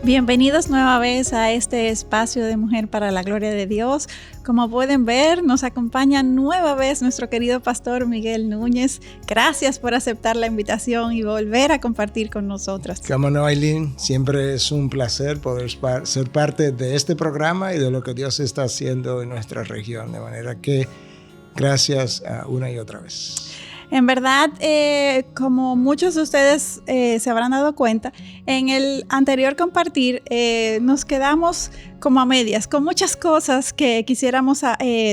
Bienvenidos nueva vez a este espacio de Mujer para la Gloria de Dios. Como pueden ver, nos acompaña nueva vez nuestro querido pastor Miguel Núñez. Gracias por aceptar la invitación y volver a compartir con nosotras. Cómo no, Aileen, siempre es un placer poder ser parte de este programa y de lo que Dios está haciendo en nuestra región. De manera que gracias una y otra vez. En verdad, como muchos de ustedes se habrán dado cuenta, en el anterior compartir nos quedamos como a medias, con muchas cosas que quisiéramos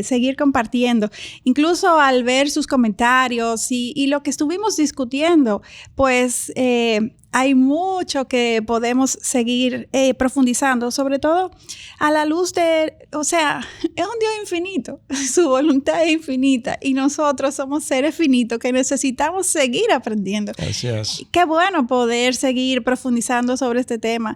seguir compartiendo. Incluso al ver sus comentarios y lo que estuvimos discutiendo, pues hay mucho que podemos seguir profundizando, sobre todo a la luz de, o sea, es un Dios infinito, su voluntad es infinita y nosotros somos seres finitos que necesitamos seguir aprendiendo. Así es. Qué bueno poder seguir profundizando sobre este tema.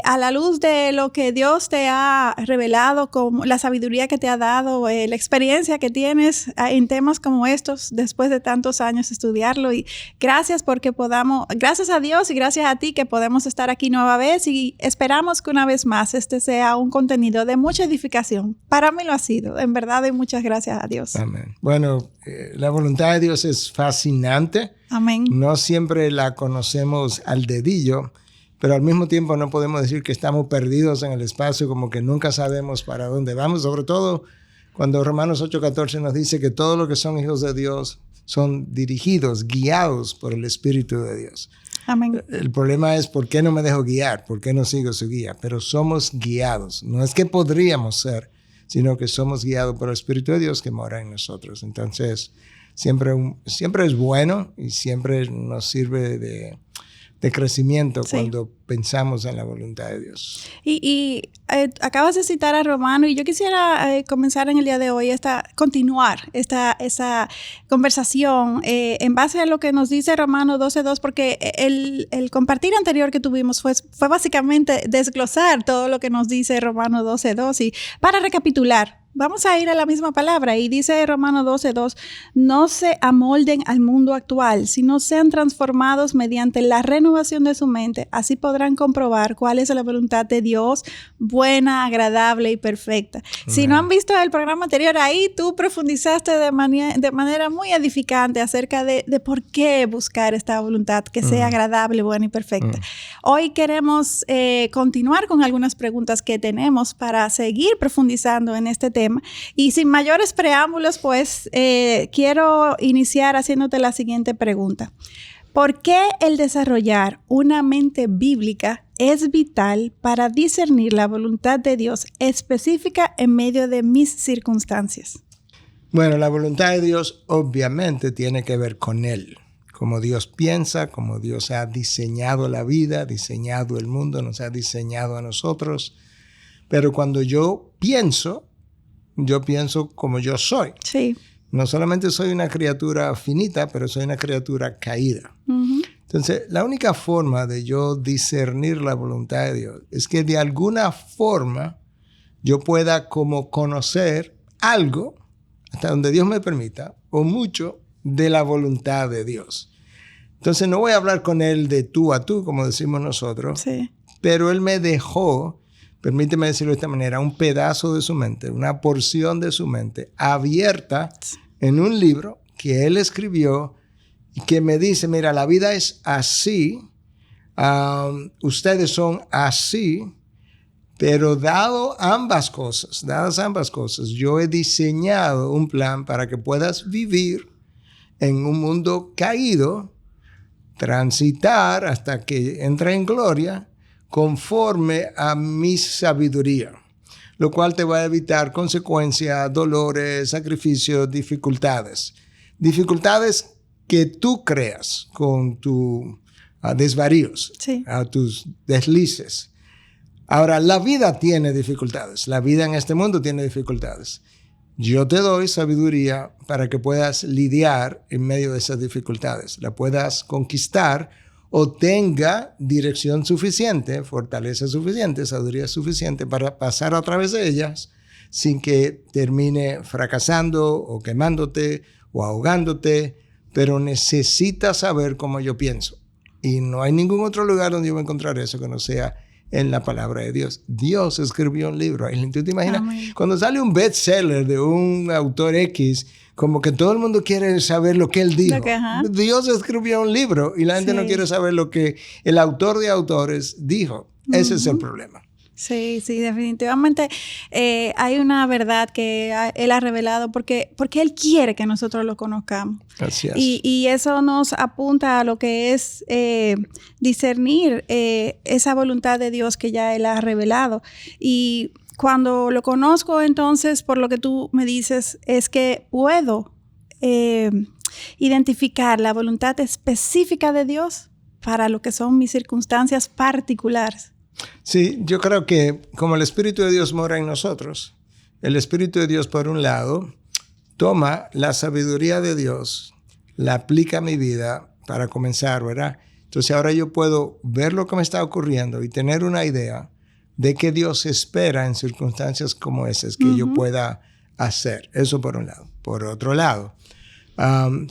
A la luz de lo que Dios te ha revelado, como la sabiduría que te ha dado, la experiencia que tienes en temas como estos, después de tantos años estudiarlo. Y gracias gracias a Dios y gracias a ti que podemos estar aquí nueva vez y esperamos que una vez más este sea un contenido de mucha edificación. Para mí lo ha sido, en verdad, y muchas gracias a Dios. Amén. Bueno, la voluntad de Dios es fascinante. Amén. No siempre la conocemos al dedillo, pero al mismo tiempo no podemos decir que estamos perdidos en el espacio, como que nunca sabemos para dónde vamos, sobre todo cuando Romanos 8:14 nos dice que todos los que son hijos de Dios son dirigidos, guiados por el Espíritu de Dios. Amén. El problema es por qué no me dejo guiar, por qué no sigo su guía, pero somos guiados. No es que podríamos ser, sino que somos guiados por el Espíritu de Dios que mora en nosotros. Entonces, siempre es bueno y siempre nos sirve de crecimiento cuando pensamos en la voluntad de Dios. Y acabas de citar a Romano y yo quisiera comenzar en el día de hoy continuar esa conversación en base a lo que nos dice Romano 12:2, porque el compartir anterior que tuvimos fue básicamente desglosar todo lo que nos dice Romano 12:2 y para recapitular. Vamos a ir a la misma palabra y dice Romanos 12:2, no se amolden al mundo actual, sino sean transformados mediante la renovación de su mente. Así podrán comprobar cuál es la voluntad de Dios, buena, agradable y perfecta. Si no han visto el programa anterior, ahí tú profundizaste de manera muy edificante acerca de por qué buscar esta voluntad que sea agradable, buena y perfecta. Hoy queremos continuar con algunas preguntas que tenemos para seguir profundizando en este tema. Y sin mayores preámbulos, pues quiero iniciar haciéndote la siguiente pregunta. ¿Por qué el desarrollar una mente bíblica es vital para discernir la voluntad de Dios específica en medio de mis circunstancias? Bueno, la voluntad de Dios obviamente tiene que ver con Él. Como Dios piensa, como Dios ha diseñado la vida, diseñado el mundo, nos ha diseñado a nosotros. Pero cuando yo pienso como yo soy. Sí. No solamente soy una criatura finita, pero soy una criatura caída. Entonces, la única forma de yo discernir la voluntad de Dios es que de alguna forma yo pueda como conocer algo, hasta donde Dios me permita, o mucho de la voluntad de Dios. Entonces, no voy a hablar con Él de tú a tú, como decimos nosotros, Sí. pero Él me dejó, permíteme decirlo de esta manera, un pedazo de su mente, una porción de su mente abierta en un libro que Él escribió y que me dice, mira, la vida es así, ustedes son así, pero dadas ambas cosas, yo he diseñado un plan para que puedas vivir en un mundo caído, transitar hasta que entre en gloria, conforme a mi sabiduría, lo cual te va a evitar consecuencias, dolores, sacrificios, dificultades. Dificultades que tú creas con tus desvaríos, Sí. tus deslices. Ahora, la vida tiene dificultades. La vida en este mundo tiene dificultades. Yo te doy sabiduría para que puedas lidiar en medio de esas dificultades, la puedas conquistar o tenga dirección suficiente, fortaleza suficiente, sabiduría suficiente para pasar a través de ellas sin que termine fracasando o quemándote o ahogándote, pero necesitas saber cómo yo pienso. Y no hay ningún otro lugar donde yo voy a encontrar eso que no sea en la palabra de Dios. Dios escribió un libro. ¿Tú te imaginas? Amén. Cuando sale un bestseller de un autor X, como que todo el mundo quiere saber lo que él dijo. Dios escribió un libro y la gente no quiere saber lo que el autor de autores dijo. Ese es el problema. Sí, sí, definitivamente hay una verdad que Él ha revelado porque Él quiere que nosotros lo conozcamos. Así es. Y eso nos apunta a lo que es discernir esa voluntad de Dios que ya Él ha revelado. Y cuando lo conozco, entonces, por lo que tú me dices, es que puedo identificar la voluntad específica de Dios para lo que son mis circunstancias particulares. Sí, yo creo que como el Espíritu de Dios mora en nosotros, el Espíritu de Dios, por un lado, toma la sabiduría de Dios, la aplica a mi vida para comenzar, ¿verdad? Entonces ahora yo puedo ver lo que me está ocurriendo y tener una idea de qué Dios espera en circunstancias como esas que yo pueda hacer. Eso por un lado. Por otro lado,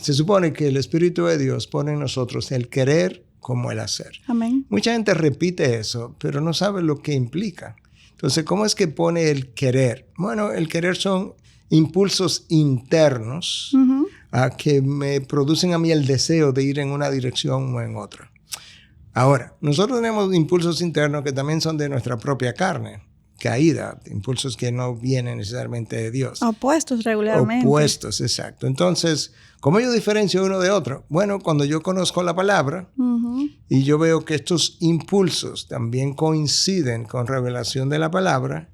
se supone que el Espíritu de Dios pone en nosotros el querer como el hacer. Amén. Mucha gente repite eso, pero no sabe lo que implica. Entonces, ¿cómo es que pone el querer? Bueno, el querer son impulsos internos que me producen a mí el deseo de ir en una dirección o en otra. Ahora, nosotros tenemos impulsos internos que también son de nuestra propia carne, caída, impulsos que no vienen necesariamente de Dios. Opuestos regularmente. Opuestos, exacto. Entonces, ¿cómo yo diferencio uno de otro? Bueno, cuando yo conozco la palabra y yo veo que estos impulsos también coinciden con revelación de la palabra,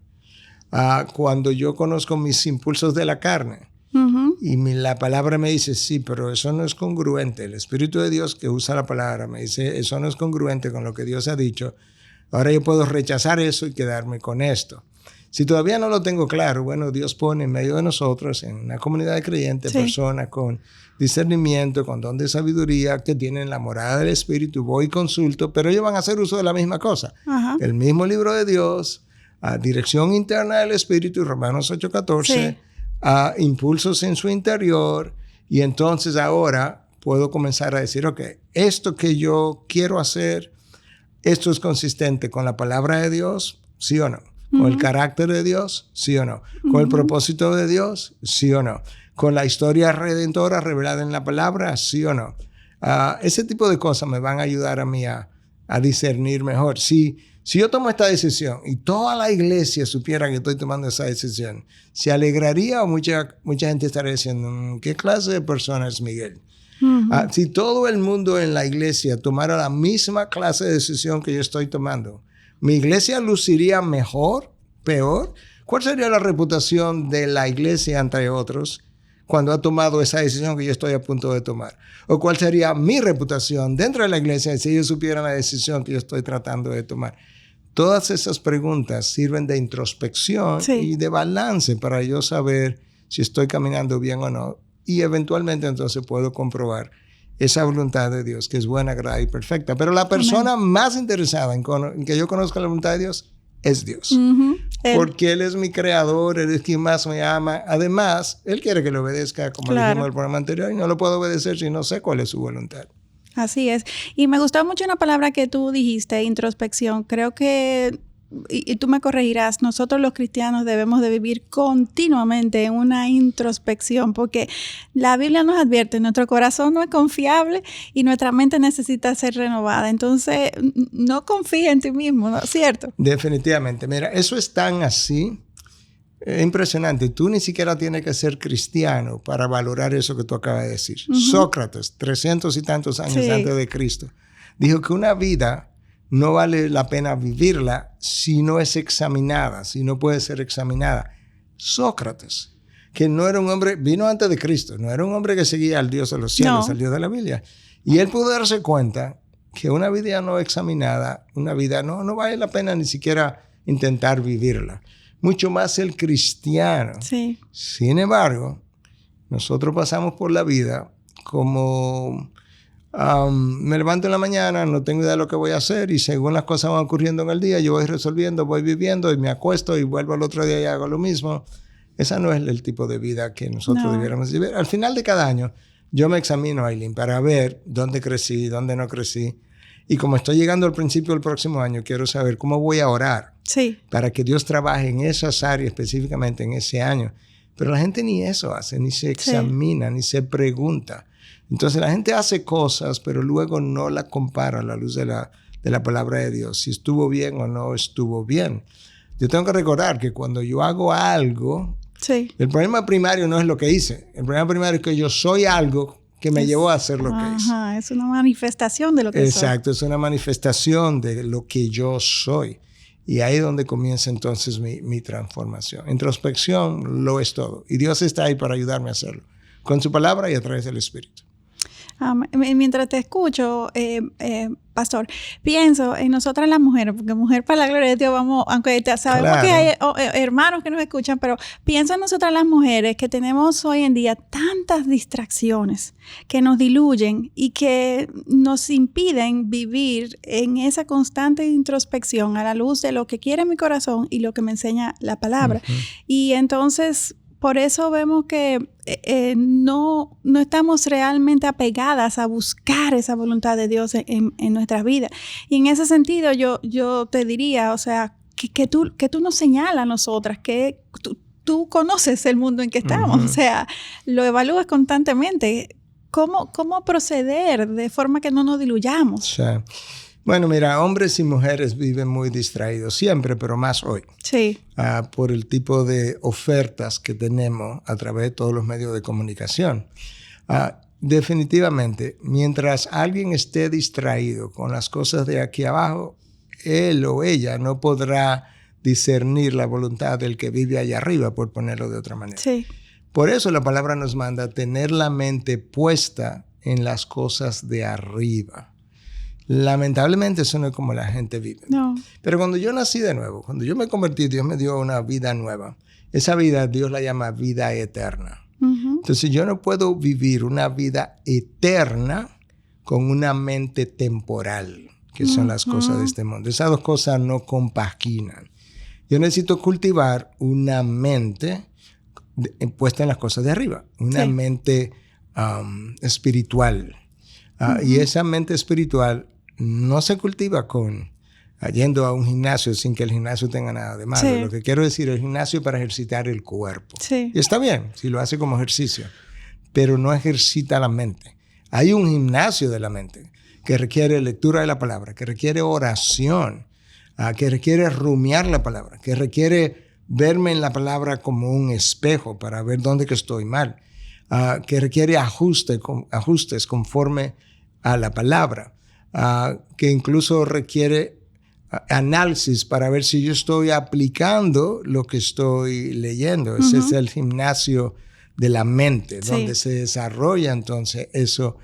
cuando yo conozco mis impulsos de la carne y la palabra me dice, sí, pero eso no es congruente. El Espíritu de Dios que usa la palabra me dice, eso no es congruente con lo que Dios ha dicho. Ahora yo puedo rechazar eso y quedarme con esto. Si todavía no lo tengo claro, bueno, Dios pone en medio de nosotros, en una comunidad de creyentes, personas con discernimiento, con don de sabiduría, que tienen la morada del Espíritu, voy y consulto, pero ellos van a hacer uso de la misma cosa. El mismo libro de Dios, dirección interna del Espíritu, Romanos 8:14, impulsos en su interior, y entonces ahora puedo comenzar a decir, ok, esto que yo quiero hacer, ¿esto es consistente con la palabra de Dios? ¿Sí o no? ¿Con el carácter de Dios? ¿Sí o no? ¿Con el propósito de Dios? ¿Sí o no? ¿Con la historia redentora revelada en la palabra? ¿Sí o no? Ese tipo de cosas me van a ayudar a mí a discernir mejor. Si yo tomo esta decisión y toda la iglesia supiera que estoy tomando esa decisión, ¿se alegraría o mucha gente estaría diciendo, ¿qué clase de persona es Miguel? Si todo el mundo en la iglesia tomara la misma clase de decisión que yo estoy tomando, ¿mi iglesia luciría mejor, peor? ¿Cuál sería la reputación de la iglesia entre otros cuando ha tomado esa decisión que yo estoy a punto de tomar? ¿O cuál sería mi reputación dentro de la iglesia si ellos supieran la decisión que yo estoy tratando de tomar? Todas esas preguntas sirven de introspección y de balance para yo saber si estoy caminando bien o no. Y eventualmente entonces puedo comprobar esa voluntad de Dios que es buena, agradable y perfecta. Pero la persona más interesada en que yo conozca la voluntad de Dios es Dios. Porque Él es mi creador, Él es quien más me ama. Además, Él quiere que le obedezca, como dijimos en el programa anterior, y no lo puedo obedecer si no sé cuál es su voluntad. Así es. Y me gustó mucho una palabra que tú dijiste, introspección. Creo que, y tú me corregirás, nosotros los cristianos debemos de vivir continuamente en una introspección, porque la Biblia nos advierte, nuestro corazón no es confiable y nuestra mente necesita ser renovada. Entonces, no confía en ti mismo, ¿no es cierto? Definitivamente. Mira, eso es tan así, impresionante. Tú ni siquiera tienes que ser cristiano para valorar eso que tú acabas de decir. Sócrates, 300 y tantos años antes de Cristo, dijo que una vida no vale la pena vivirla si no es examinada, si no puede ser examinada. Sócrates, que no era un hombre, vino antes de Cristo, no era un hombre que seguía al Dios de los cielos, al Dios de la Biblia. Y él pudo darse cuenta que una vida no examinada, una vida no vale la pena ni siquiera intentar vivirla. Mucho más el cristiano. Sí. Sin embargo, nosotros pasamos por la vida como me levanto en la mañana, no tengo idea de lo que voy a hacer y según las cosas van ocurriendo en el día, yo voy resolviendo, voy viviendo y me acuesto y vuelvo al otro día y hago lo mismo. Esa no es el tipo de vida que nosotros debiéramos vivir. Al final de cada año, yo me examino, Aileen, para ver dónde crecí, dónde no crecí. Y como estoy llegando al principio del próximo año, quiero saber cómo voy a orar para que Dios trabaje en esas áreas específicamente en ese año. Pero la gente ni eso hace, ni se examina, ni se pregunta. Entonces la gente hace cosas, pero luego no la compara a la luz de la palabra de Dios, si estuvo bien o no estuvo bien. Yo tengo que recordar que cuando yo hago algo, el problema primario no es lo que hice. El problema primario es que yo soy algo que me llevó a hacer lo que hice. Es una manifestación de lo que soy. Exacto, es una manifestación de lo que yo soy. Y ahí es donde comienza entonces mi transformación. Introspección lo es todo. Y Dios está ahí para ayudarme a hacerlo, con su palabra y a través del Espíritu. Mientras te escucho, pastor, pienso en nosotras las mujeres, porque mujer para la gloria de Dios vamos, aunque sabemos que hay hermanos que nos escuchan, pero pienso en nosotras las mujeres que tenemos hoy en día tantas distracciones que nos diluyen y que nos impiden vivir en esa constante introspección a la luz de lo que quiere mi corazón y lo que me enseña la palabra. Uh-huh. Y entonces, por eso vemos que no estamos realmente apegadas a buscar esa voluntad de Dios en nuestras vidas. Y en ese sentido yo te diría, o sea, que tú nos señalas a nosotras, que tú conoces el mundo en que estamos, o sea, lo evalúas constantemente. ¿Cómo proceder de forma que no nos diluyamos? Sí. Bueno, mira, hombres y mujeres viven muy distraídos siempre, pero más hoy. Sí. Por el tipo de ofertas que tenemos a través de todos los medios de comunicación. Definitivamente, mientras alguien esté distraído con las cosas de aquí abajo, él o ella no podrá discernir la voluntad del que vive allá arriba, por ponerlo de otra manera. Sí. Por eso la palabra nos manda a tener la mente puesta en las cosas de arriba. Lamentablemente eso no es como la gente vive. No. Pero cuando yo nací de nuevo, cuando yo me convertí, Dios me dio una vida nueva. Esa vida Dios la llama vida eterna. Uh-huh. Entonces yo no puedo vivir una vida eterna con una mente temporal, que son las cosas de este mundo. Esas dos cosas no compaginan. Yo necesito cultivar una mente puesta en las cosas de arriba, una mente espiritual. Y esa mente espiritual no se cultiva yendo a un gimnasio sin que el gimnasio tenga nada de malo. Sí. Lo que quiero decir, el gimnasio es para ejercitar el cuerpo. Sí. Y está bien si lo hace como ejercicio, pero no ejercita la mente. Hay un gimnasio de la mente que requiere lectura de la palabra, que requiere oración, que requiere rumiar la palabra, que requiere verme en la palabra como un espejo para ver dónde que estoy mal, que requiere ajustes conforme a la palabra, que incluso requiere análisis para ver si yo estoy aplicando lo que estoy leyendo. Uh-huh. Ese es el gimnasio de la mente, donde se desarrolla entonces eso.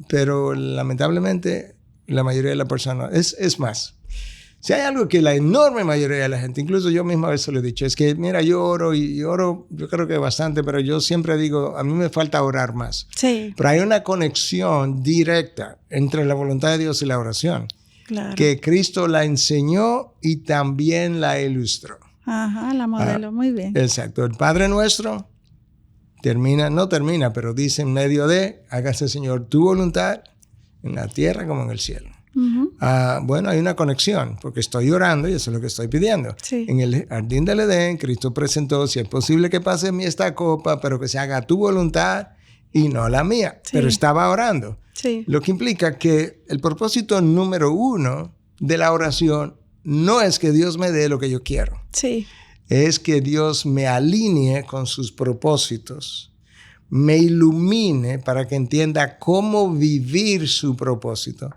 Pero lamentablemente la mayoría de las personas, es más, si hay algo que la enorme mayoría de la gente, incluso yo mismo a veces lo he dicho, es que mira, yo oro yo creo que bastante, pero yo siempre digo, a mí me falta orar más. Sí. Pero hay una conexión directa entre la voluntad de Dios y la oración. Claro. Que Cristo la enseñó y también la ilustró. Ajá, la modeló muy bien. Exacto. El Padre Nuestro no termina, pero dice en medio de, hágase Señor tu voluntad en la tierra como en el cielo. Uh-huh. Bueno, hay una conexión, porque estoy orando y eso es lo que estoy pidiendo. Sí. En el jardín del Edén, Cristo presentó, si es posible que pase en mí esta copa, pero que se haga tu voluntad y no la mía. Sí. Pero estaba orando. Sí. Lo que implica que el propósito número 1 de la oración no es que Dios me dé lo que yo quiero. Sí. Es que Dios me alinee con sus propósitos, me ilumine para que entienda cómo vivir su propósito,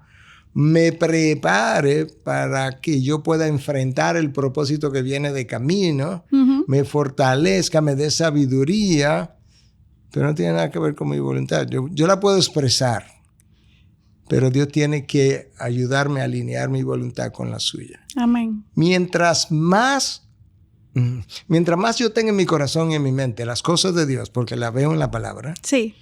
me prepare para que yo pueda enfrentar el propósito que viene de camino, uh-huh. me fortalezca, me dé sabiduría, pero no tiene nada que ver con mi voluntad. Yo la puedo expresar, pero Dios tiene que ayudarme a alinear mi voluntad con la suya. Amén. Mientras más yo tenga en mi corazón y en mi mente las cosas de Dios, porque las veo en la palabra, sí,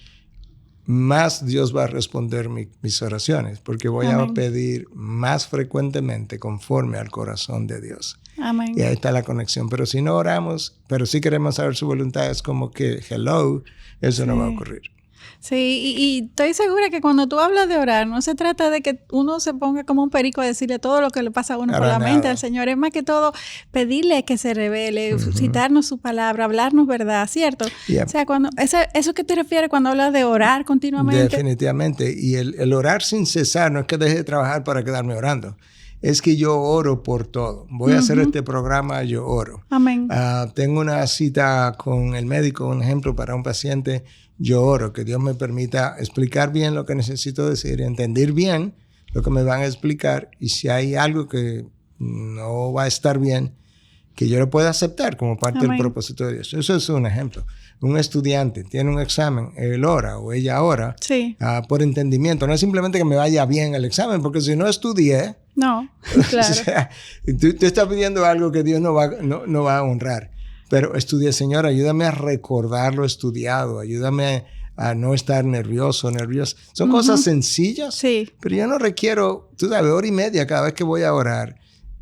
más Dios va a responder mis oraciones, porque voy Amén. A pedir más frecuentemente conforme al corazón de Dios. Amén. Y ahí está la conexión. Pero si no oramos, pero sí queremos saber su voluntad, es como que, hello, eso sí. No va a ocurrir. Sí, y estoy segura que cuando tú hablas de orar, no se trata de que uno se ponga como un perico a decirle todo lo que le pasa a uno por la mente al Señor. Es más que todo pedirle que se revele, citarnos su palabra, hablarnos verdad, ¿cierto? O sea, cuando eso que te refieres cuando hablas de orar continuamente. Definitivamente. Y el orar sin cesar no es que deje de trabajar para quedarme orando. Es que yo oro por todo. Voy a hacer este programa, yo oro. Amén. Tengo una cita con el médico, un ejemplo para un paciente, yo oro. Que Dios me permita explicar bien lo que necesito decir, entender bien lo que me van a explicar. Y si hay algo que no va a estar bien, que yo lo pueda aceptar como parte del propósito de Dios. Eso es un ejemplo. Un estudiante tiene un examen, él ora o ella ora por entendimiento. No es simplemente que me vaya bien el examen, porque si no estudié... No, claro. O sea, tú estás pidiendo algo que Dios no va a honrar. Pero estudié, Señor, ayúdame a recordar lo estudiado, ayúdame a no estar nervioso. Son cosas sencillas, pero yo no requiero, tú sabes, hora y media cada vez que voy a orar.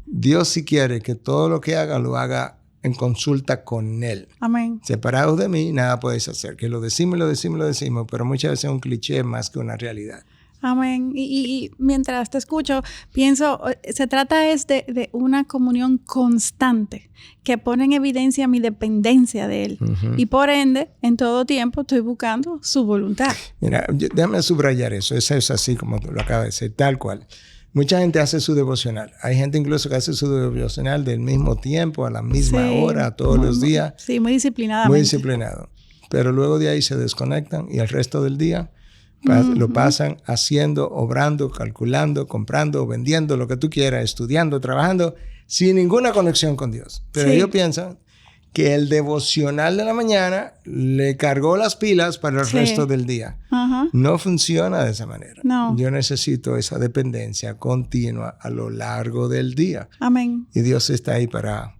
Dios sí quiere que todo lo que haga, lo haga en consulta con Él. Amén. Separados de mí, nada podéis hacer. Que lo decimos, pero muchas veces es un cliché más que una realidad. Amén. Y mientras te escucho, pienso, se trata de una comunión constante que pone en evidencia mi dependencia de Él. Y por ende, en todo tiempo estoy buscando su voluntad. Mira, déjame subrayar eso. Eso es así como tú lo acabas de decir, tal cual. Mucha gente hace su devocional. Hay gente incluso que hace su devocional del mismo tiempo, a la misma hora, todos los días. Sí, muy disciplinadamente. Muy disciplinado. Pero luego de ahí se desconectan y el resto del día lo pasan haciendo, obrando, calculando, comprando, vendiendo, lo que tú quieras, estudiando, trabajando, sin ninguna conexión con Dios. Pero ellos piensan que el devocional de la mañana le cargó las pilas para el resto del día. No funciona de esa manera. No. Yo necesito esa dependencia continua a lo largo del día. Amén. Y Dios está ahí para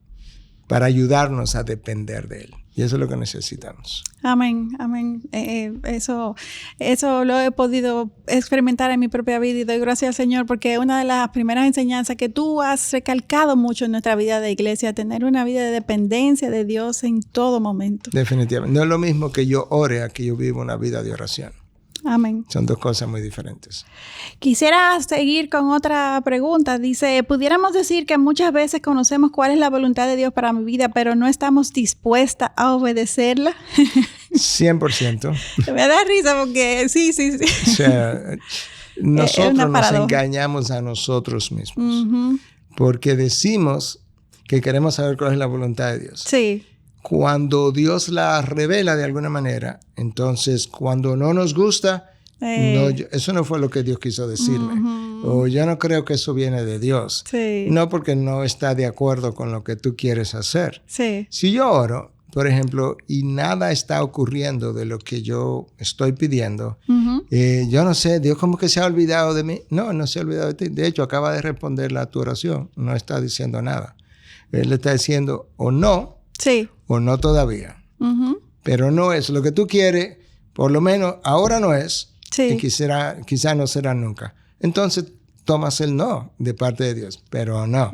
ayudarnos a depender de Él. Y eso es lo que necesitamos. Amén, amén. Eso lo he podido experimentar en mi propia vida y doy gracias al Señor porque una de las primeras enseñanzas que tú has recalcado mucho en nuestra vida de iglesia, tener una vida de dependencia de Dios en todo momento. Definitivamente. No es lo mismo que yo ore a que yo viva una vida de oración. Amén. Son dos cosas muy diferentes. Quisiera seguir con otra pregunta. Dice, pudiéramos decir que muchas veces conocemos cuál es la voluntad de Dios para mi vida, pero no estamos dispuestas a obedecerla. 100%. Me da risa porque sí. O sea, nosotros nos engañamos a nosotros mismos. Porque decimos que queremos saber cuál es la voluntad de Dios. Sí. Cuando Dios la revela de alguna manera, entonces cuando no nos gusta, eso no fue lo que Dios quiso decirme. O yo no creo que eso viene de Dios. Sí. No porque no está de acuerdo con lo que tú quieres hacer. Sí. Si yo oro, por ejemplo, y nada está ocurriendo de lo que yo estoy pidiendo, yo no sé, Dios como que se ha olvidado de mí. No se ha olvidado de ti. De hecho, acaba de responder a tu oración. No está diciendo nada. Él le está diciendo o no, o no todavía. Pero no es lo que tú quieres, por lo menos ahora no es, y quizá no será nunca. Entonces tomas el no de parte de Dios, pero no,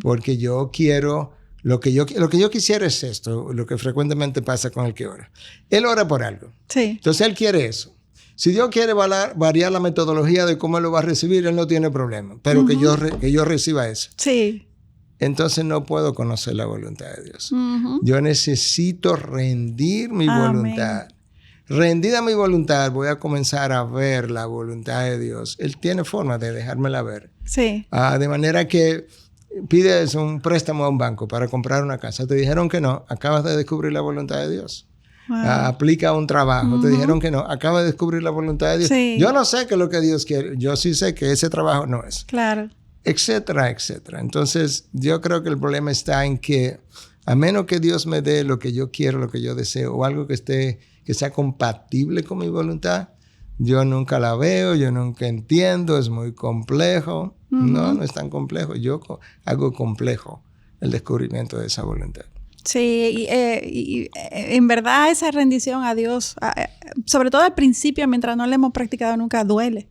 porque yo quiero, lo que yo quisiera es esto, lo que frecuentemente pasa con el que ora. Él ora por algo. Entonces él quiere eso. Si Dios quiere variar la metodología de cómo él lo va a recibir, él no tiene problema, pero que yo reciba eso. Entonces no puedo conocer la voluntad de Dios. Yo necesito rendir mi voluntad. Rendida mi voluntad, voy a comenzar a ver la voluntad de Dios. Él tiene forma de dejármela ver. De manera que pides un préstamo a un banco para comprar una casa. Te dijeron que no, acabas de descubrir la voluntad de Dios. Aplica un trabajo. Te dijeron que no, acabas de descubrir la voluntad de Dios. Yo no sé qué es lo que Dios quiere. Yo sí sé que ese trabajo no es. Claro. Etcétera, etcétera. Entonces, yo creo que el problema está en que, a menos que Dios me dé lo que yo quiero, lo que yo deseo, o algo que sea compatible con mi voluntad, yo nunca la veo, yo nunca entiendo, es muy complejo. No es tan complejo. Yo hago complejo el descubrimiento de esa voluntad. Sí, y en verdad esa rendición a Dios, sobre todo al principio, mientras no la hemos practicado nunca, duele.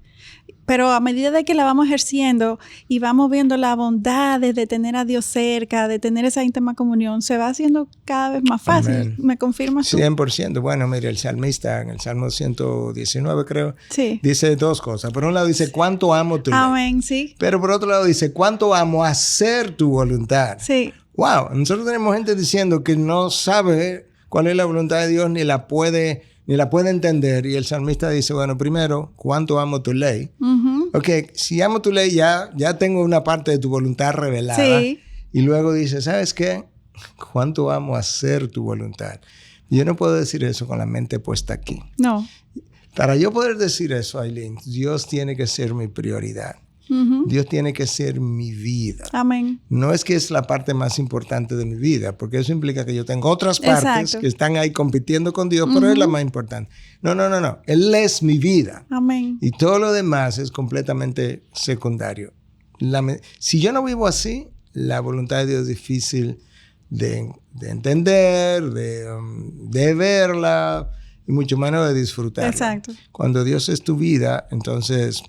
pero a medida de que la vamos ejerciendo y vamos viendo la bondad de tener a Dios cerca, de tener esa íntima comunión, se va haciendo cada vez más fácil. Amén. ¿Me confirmas tú? 100%. Bueno, mire, el salmista en el Salmo 119, creo, Sí. dice dos cosas. Por un lado dice, ¿cuánto amo tu ley? Amén, sí. Pero por otro lado dice, ¿cuánto amo hacer tu voluntad? Sí. Wow, nosotros tenemos gente diciendo que no sabe cuál es la voluntad de Dios ni la puede entender. Y el salmista dice, bueno, primero, ¿cuánto amo tu ley? Uh-huh. Ok, si amo tu ley, ya tengo una parte de tu voluntad revelada. Sí. Y luego dice, ¿sabes qué? ¿Cuánto amo hacer tu voluntad? Yo no puedo decir eso con la mente puesta aquí. No. Para yo poder decir eso, Aileen, Dios tiene que ser mi prioridad. Uh-huh. Dios tiene que ser mi vida. Amén. No es que es la parte más importante de mi vida, porque eso implica que yo tengo otras partes Exacto. que están ahí compitiendo con Dios, pero es la más importante. No. Él es mi vida. Amén. Y todo lo demás es completamente secundario. Si yo no vivo así, la voluntad de Dios es difícil de entender, de verla, y mucho menos de disfrutarla. Exacto. Cuando Dios es tu vida, entonces,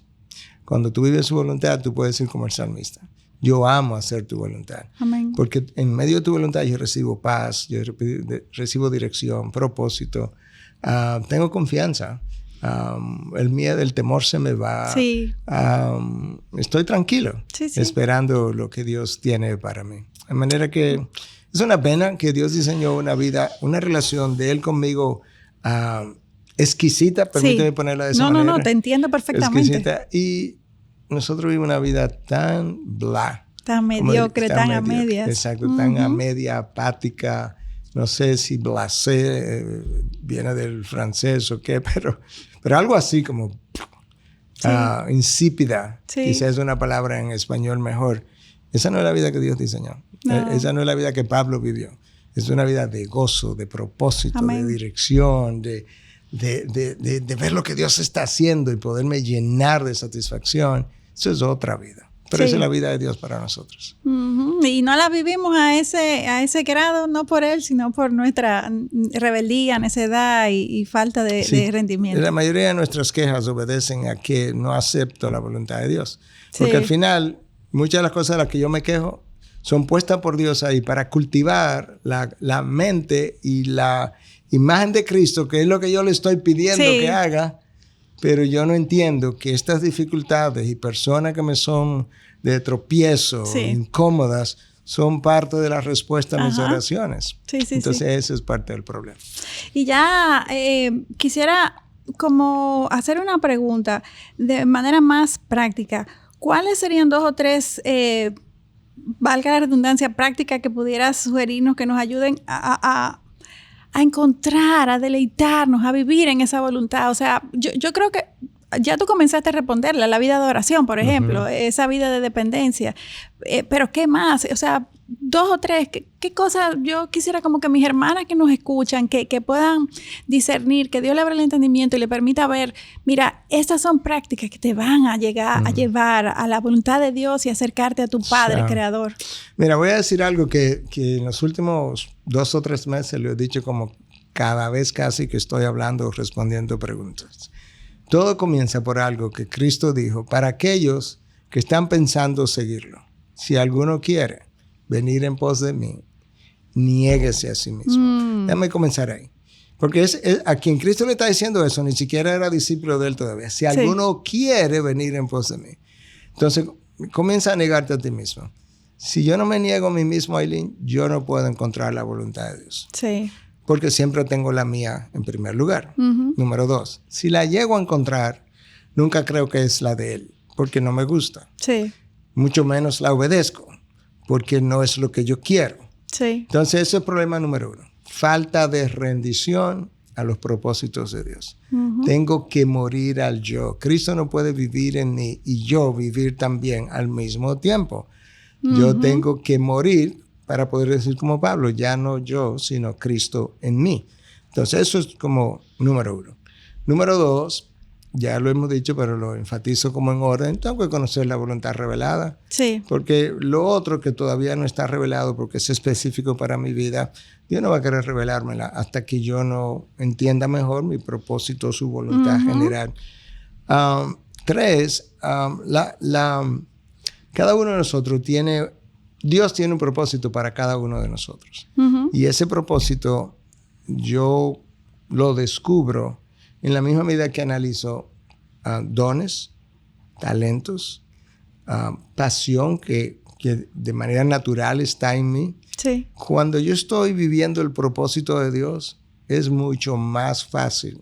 cuando tú vives su voluntad, tú puedes decir como el salmista, yo amo hacer tu voluntad. Amén. Porque en medio de tu voluntad yo recibo paz, yo recibo dirección, propósito, tengo confianza. El miedo, el temor se me va. Sí. Estoy tranquilo, Sí. esperando lo que Dios tiene para mí. De manera que es una pena que Dios diseñó una vida, una relación de Él conmigo exquisita, permíteme ponerla de esa manera. No, te entiendo perfectamente. Exquisita. Y nosotros vivimos una vida tan bla. Tan mediocre, tan a mediocre. medias. Exacto, tan a media, apática. No sé si blasé viene del francés o qué, pero algo así como insípida. Sí. Quizás es una palabra en español mejor. Esa no es la vida que Dios diseñó. No. Esa no es la vida que Pablo vivió. Es una vida de gozo, de propósito, Amén. de dirección, de ver lo que Dios está haciendo y poderme llenar de satisfacción. Eso es otra vida. Pero esa es la vida de Dios para nosotros. Uh-huh. Y no la vivimos a ese grado, no por Él, sino por nuestra rebeldía, necedad y falta de rendimiento. La mayoría de nuestras quejas obedecen a que no acepto la voluntad de Dios. Porque Sí. al final, muchas de las cosas de las que yo me quejo son puestas por Dios ahí para cultivar la mente y la imagen de Cristo, que es lo que yo le estoy pidiendo que haga. Pero yo no entiendo que estas dificultades y personas que me son de tropiezo, incómodas, son parte de la respuesta a mis oraciones. Entonces ese es parte del problema. Y ya quisiera como hacer una pregunta de manera más práctica. ¿Cuáles serían 2 o 3, valga la redundancia, prácticas que pudieras sugerirnos que nos ayuden a encontrar, a deleitarnos, a vivir en esa voluntad? O sea, yo creo que ya tú comenzaste a responderle a la vida de oración, por ejemplo, esa vida de dependencia. Pero ¿qué más? O sea, 2 o 3, ¿qué cosas yo quisiera como que mis hermanas que nos escuchan, que puedan discernir, que Dios le abra el entendimiento y le permita ver, mira, estas son prácticas que te van a llegar a llevar a la voluntad de Dios y acercarte a tu Padre Creador? Mira, voy a decir algo que en los últimos 2 o 3 meses lo he dicho como cada vez casi que estoy hablando o respondiendo preguntas. Todo comienza por algo que Cristo dijo para aquellos que están pensando seguirlo. Si alguno quiere venir en pos de mí, niéguese a sí mismo. Déjame comenzar ahí. Porque a quien Cristo le está diciendo eso, ni siquiera era discípulo de él todavía. Si alguno quiere venir en pos de mí. Entonces, comienza a negarte a ti mismo. Si yo no me niego a mí mismo, Aileen, yo no puedo encontrar la voluntad de Dios. Sí. Porque siempre tengo la mía en primer lugar. Número 2, si la llego a encontrar, nunca creo que es la de él, porque no me gusta. Sí. Mucho menos la obedezco, porque no es lo que yo quiero. Sí. Entonces, ese es el problema número 1. Falta de rendición a los propósitos de Dios. Tengo que morir al yo. Cristo no puede vivir en mí y yo vivir también al mismo tiempo. Yo tengo que morir para poder decir como Pablo, ya no yo, sino Cristo en mí. Entonces, eso es como número 1. Número 2, ya lo hemos dicho, pero lo enfatizo como en orden, tengo que conocer la voluntad revelada. Sí. Porque lo otro que todavía no está revelado, porque es específico para mi vida, Dios no va a querer revelármela hasta que yo no entienda mejor mi propósito, su voluntad general. 3, cada uno de nosotros Dios tiene un propósito para cada uno de nosotros. Ujú. Y ese propósito yo lo descubro en la misma medida que analizo dones, talentos, pasión que de manera natural está en mí. Sí. Cuando yo estoy viviendo el propósito de Dios, es mucho más fácil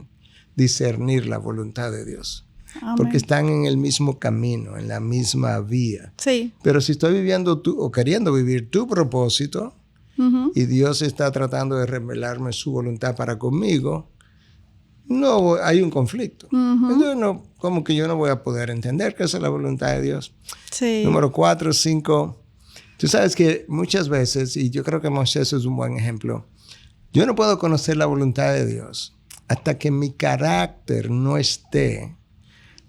discernir la voluntad de Dios. Amén. Porque están en el mismo camino, en la misma vía. Sí. Pero si estoy viviendo o queriendo vivir tu propósito, Ujú. y Dios está tratando de revelarme su voluntad para conmigo, no hay un conflicto. Ujú. Entonces, como que yo no voy a poder entender que esa es la voluntad de Dios. Sí. Número 4, 5. Tú sabes que muchas veces, y yo creo que Moisés es un buen ejemplo, yo no puedo conocer la voluntad de Dios hasta que mi carácter no esté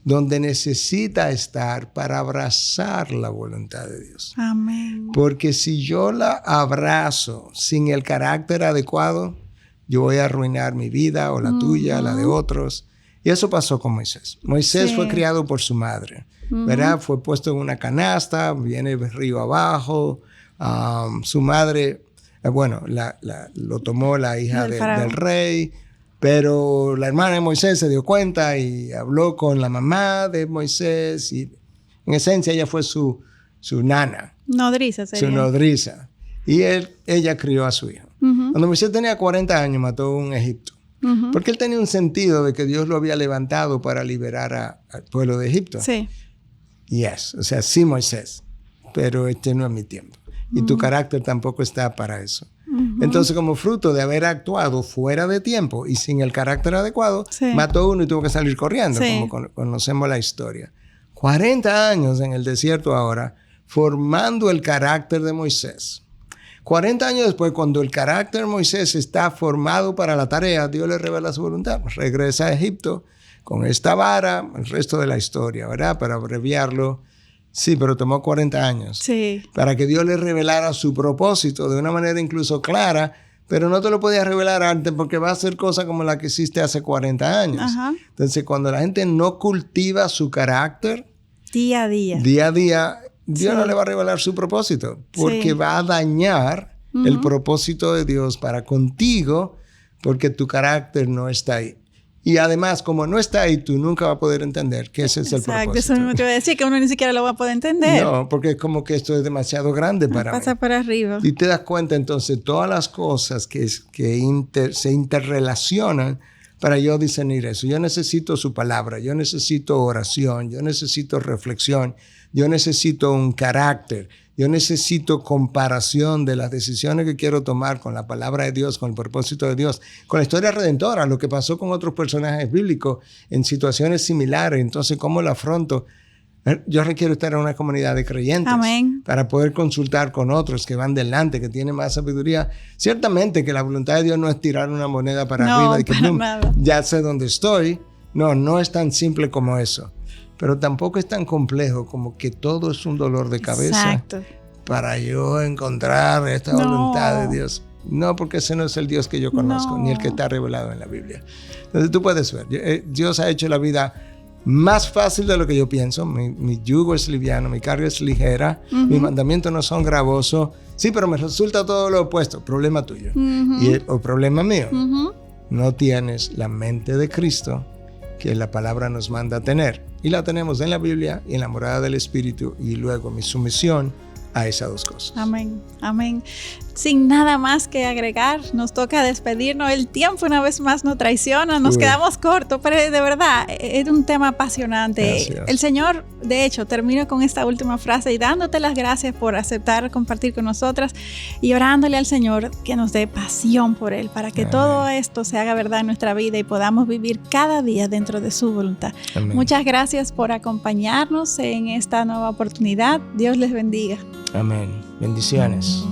donde necesita estar para abrazar la voluntad de Dios. Amén. Porque si yo la abrazo sin el carácter adecuado, yo voy a arruinar mi vida o la tuya, la de otros. Y eso pasó con Moisés. Moisés Sí. fue criado por su madre, ¿verdad? Fue puesto en una canasta, viene río abajo. Su madre, lo tomó la hija del rey. Pero la hermana de Moisés se dio cuenta y habló con la mamá de Moisés. Y en esencia ella fue su nana. Nodriza sería. Su nodriza. Y ella crió a su hijo. Ujú. Cuando Moisés tenía 40 años, mató a un Egipto. Ujú. Porque él tenía un sentido de que Dios lo había levantado para liberar al pueblo de Egipto. Sí. Yes, o sea, sí, Moisés, pero este no es mi tiempo. Y tu carácter tampoco está para eso. Entonces, como fruto de haber actuado fuera de tiempo y sin el carácter adecuado, Sí. mató a uno y tuvo que salir corriendo, Sí. como conocemos la historia. 40 años en el desierto ahora, formando el carácter de Moisés. 40 años después, cuando el carácter de Moisés está formado para la tarea, Dios le revela su voluntad. Regresa a Egipto con esta vara, el resto de la historia, ¿verdad? Para abreviarlo. Sí, pero tomó 40 años. Sí. Para que Dios le revelara su propósito de una manera incluso clara, pero no te lo podía revelar antes porque va a hacer cosas como la que hiciste hace 40 años. Ajá. Entonces, cuando la gente no cultiva su carácter, Día a día. día a día, Dios Sí. no le va a revelar su propósito porque Sí. va a dañar el propósito de Dios para contigo porque tu carácter no está ahí. Y además, como no está ahí, tú nunca vas a poder entender que ese es el Exacto, propósito. eso mismo te iba a decir, que uno ni siquiera lo va a poder entender. No, porque es como que esto es demasiado grande para mí. Pasa por arriba. Y te das cuenta entonces todas las cosas que se interrelacionan para yo discernir eso. Yo necesito su palabra, yo necesito oración, yo necesito reflexión, yo necesito un carácter, yo necesito comparación de las decisiones que quiero tomar con la palabra de Dios, con el propósito de Dios, con la historia redentora, lo que pasó con otros personajes bíblicos en situaciones similares. Entonces, ¿cómo lo afronto? Yo requiero estar en una comunidad de creyentes. Amén. Para poder consultar con otros que van delante, que tienen más sabiduría. Ciertamente que la voluntad de Dios no es tirar una moneda para No, arriba y que para ¡pum! nada. Ya sé dónde estoy. No es tan simple como eso. Pero tampoco es tan complejo como que todo es un dolor de cabeza. Exacto. Para yo encontrar esta No. voluntad de Dios. No, porque ese no es el Dios que yo conozco, No. ni el que está revelado en la Biblia. Entonces tú puedes ver, Dios ha hecho la vida más fácil de lo que yo pienso. Mi yugo es liviano, mi carga es ligera, mis mandamientos no son gravosos. Sí, pero me resulta todo lo opuesto. Problema tuyo. O problema mío. No tienes la mente de Cristo que la palabra nos manda a tener. Y la tenemos en la Biblia y en la morada del Espíritu. Y luego mi sumisión a esas dos cosas. Amén, amén. Sin nada más que agregar, nos toca despedirnos. El tiempo una vez más nos traiciona, nos quedamos cortos, pero de verdad es un tema apasionante. Gracias. El Señor, de hecho, termino con esta última frase y dándote las gracias por aceptar compartir con nosotras y orándole al Señor que nos dé pasión por Él, para que Amén. todo esto se haga verdad en nuestra vida y podamos vivir cada día dentro de su voluntad. Amén. Muchas gracias por acompañarnos en esta nueva oportunidad. Dios les bendiga. Amén. Bendiciones.